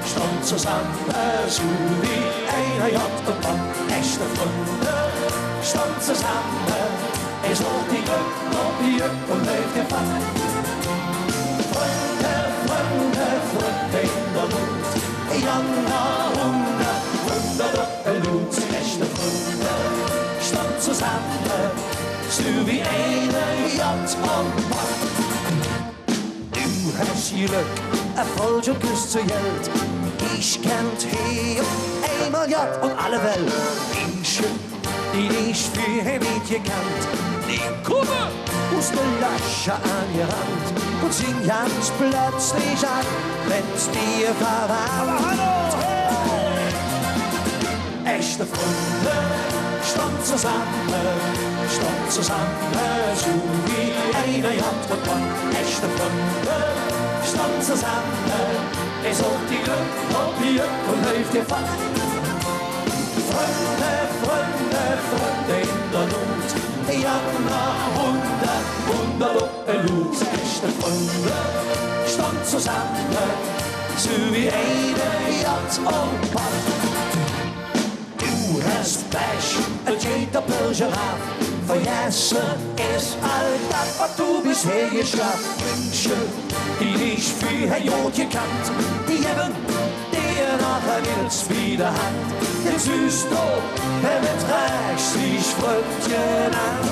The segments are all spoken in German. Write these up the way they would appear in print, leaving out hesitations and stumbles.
stond zusammen, so wie einer Jagd und Mann. Echte Freunde, stond zusammen, es holt die Glück und die Glück und leeft ihr Fach. Freunde, Freunde, Freunde in der Not, Jahrhundert, Doppelblut. Echte Freunde, stond zusammen, so wie einer Jagd und Mann. Du hast Glück, Erfolg und Küss zur Geld. Ich kennt hier einmal Jagd und alle Welt. Menschen, die nicht für ein Mädchen kennt, die kommen aus der Lasche an ihr Hand und singen ganz plötzlich an, wenn's dir verwandt. Echte Freunde, stond zusammen, so wie einer Jagd und Mann. Echte Freunde, stond zusammen, es holt die Glück und die Glück und läuft ihr Fach. Freunde, Freunde, Freunde in der Not, Jahrhundert, Doppelblut. Echte Freunde, stond zusammen, so wie eine Jagd und Mann. Du hast Pech, het jeder Pilgeraf. Vergessen ist all das, was du bisher geschafft. Menschen, die nicht für ein Jodje kannt, die geben dir nachher nichts wieder Hand. Den süß doch, der beträgt sich Fröttchen an.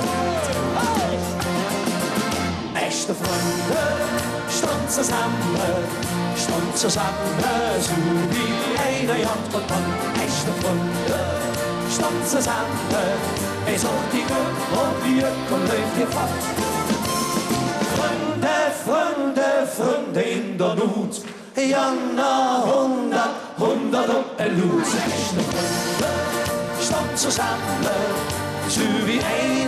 Echte Freunde, stond zusammen, so wie einer Jagd und Mann. Echte Freunde, stond zusammen, es holt die Glück und die Glück und läuft ihr Fach. Freunde, Freunde, Freunde in der Not, Jahrhundert, Doppelblut. Echte Freunde, stond zusammen, so wie ein